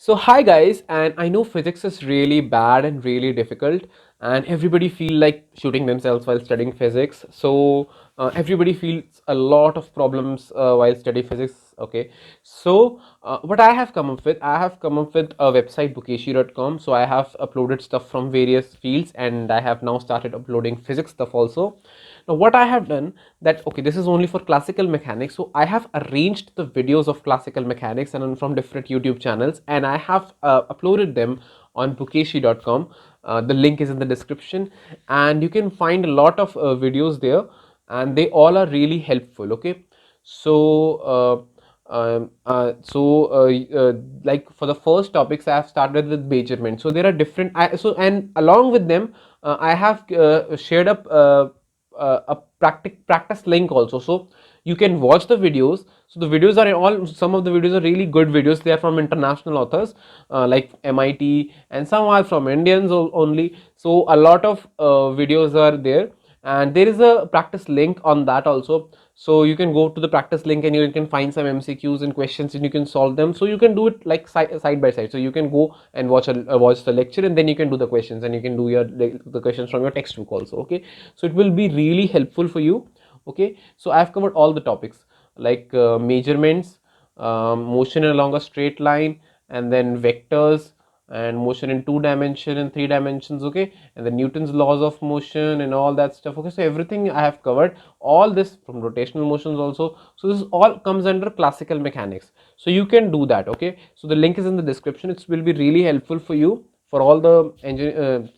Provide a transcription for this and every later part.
So hi guys, and I know physics is really bad and really difficult, and everybody feel like shooting themselves while studying physics. So everybody feels a lot of problems while studying physics. Okay, so what I have come up with a website bookeshy.com. So I have uploaded stuff from various fields, and I have now started uploading physics stuff also. Now what I have done that, okay, this is only for classical mechanics, so I have arranged the videos of classical mechanics and from different YouTube channels, and I have uploaded them on bookeshy.com. The link is in the description, and you can find a lot of videos there, and they all are really helpful. Okay, so like for the first topics, I have started with measurement. So there are different, and along with them, I have shared up a practice link also, so you can watch the videos. So the videos are all, some of the videos are really good videos. They are from international authors like MIT, and some are from Indians only. So a lot of videos are there, and there is a practice link on that also. So you can go to the practice link, and you can find some MCQs and questions, and you can solve them. So you can do it like side by side. So you can go and watch the lecture, and then you can do the questions, and you can do the questions from your textbook also. Okay, so it will be really helpful for you. Okay, so I've covered all the topics like measurements, motion along a straight line, and then vectors, and motion in 2 dimension and 3 dimensions. Okay, and the Newton's laws of motion and all that stuff. Okay, so everything I have covered, all this from rotational motions also. So this all comes under classical mechanics, so you can do that. Okay, so the link is in the description. It will be really helpful for you, for all the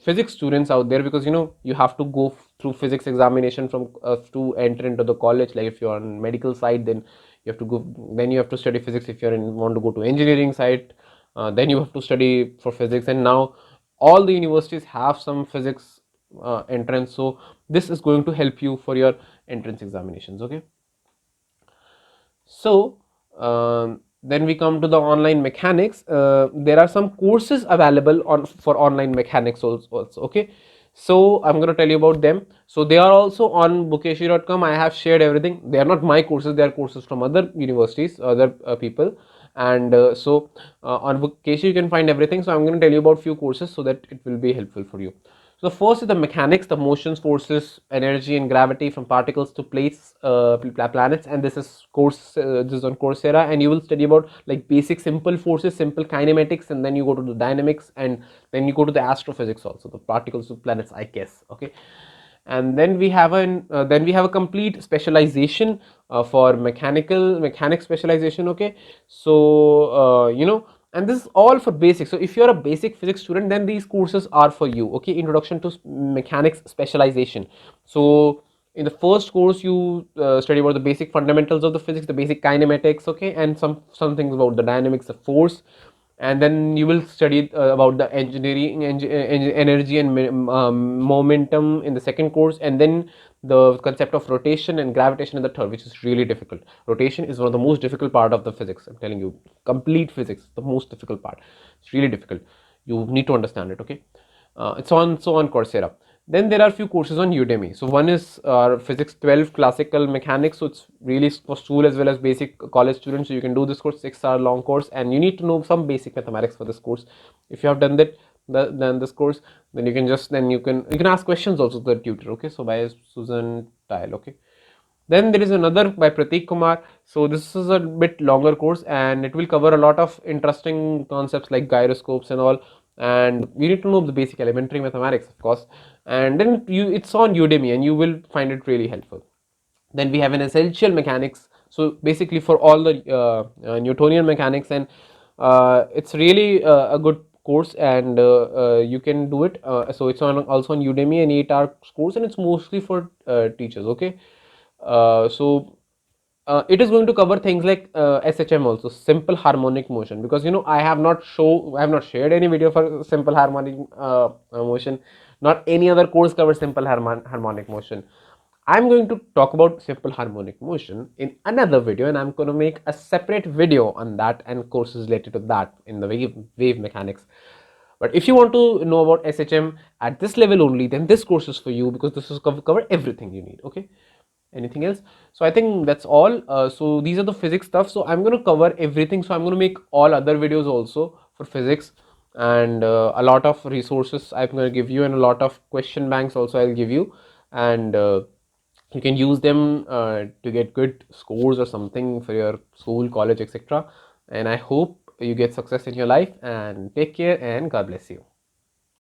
physics students out there, because you have to go through physics examination from to enter into the college. Like if you're on medical side, then you have to go, then you have to study physics. If you're in want to go to engineering side, then you have to study for physics. And now all the universities have some physics entrance, so this is going to help you for your entrance examinations. Okay, so then we come to the online mechanics. There are some courses available on for online mechanics also. Okay, so I'm going to tell you about them. So they are also on bookeshy.com. I have shared everything. They are not my courses, they are courses from other universities, other people. And on bookeshy you can find everything. So I'm going to tell you about few courses so that it will be helpful for you. So the first is the mechanics, the motions, forces, energy, and gravity from particles to plates, planets. And this is this is on Coursera, and you will study about like basic simple forces, simple kinematics, and then you go to the dynamics, and then you go to the astrophysics also, the particles to planets, I guess. Okay, and then we have a complete specialization for mechanics specialization. Okay, so and this is all for basics. So if you're a basic physics student, then these courses are for you. Okay, introduction to mechanics specialization. So in the first course you study about the basic fundamentals of the physics, the basic kinematics. Okay, and some things about the dynamics of force. And then you will study about the energy and momentum in the second course. And then the concept of rotation and gravitation in the third, which is really difficult. Rotation is one of the most difficult part of the physics, I'm telling you. Complete physics, the most difficult part. It's really difficult. You need to understand it. Okay, it's on Coursera. Then there are a few courses on Udemy. So one is Physics 12 Classical Mechanics. So it's really for school as well as basic college students. So you can do this course, 6 hour long course, and you need to know some basic mathematics for this course. If you have done that, then this course, then you can ask questions also to the tutor. Okay, so by Susan Tile. Okay. Then there is another by Prateek Kumar. So this is a bit longer course, and it will cover a lot of interesting concepts like gyroscopes and all. And you need to know the basic elementary mathematics, of course. And then it's on Udemy, and you will find it really helpful. Then we have an essential mechanics. So basically for all the Newtonian mechanics, and it's really a good course, and you can do it. So it's also on Udemy, an 8 hour course, and it's mostly for teachers. Okay, it is going to cover things like SHM also, simple harmonic motion, because I have not shared any video for simple harmonic motion. Not any other course covers simple harmonic motion. I'm going to talk about simple harmonic motion in another video, and I'm going to make a separate video on that and courses related to that in the wave mechanics. But if you want to know about SHM at this level only, then this course is for you, because this is cover everything you need. Okay, anything else? So I think that's all. So these are the physics stuff, so I'm going to cover everything. So I'm going to make all other videos also for physics, and a lot of resources I'm going to give you, and a lot of question banks also I'll give you, and you can use them to get good scores or something for your school, college, etc. And I hope you get success in your life, and take care, and God bless you.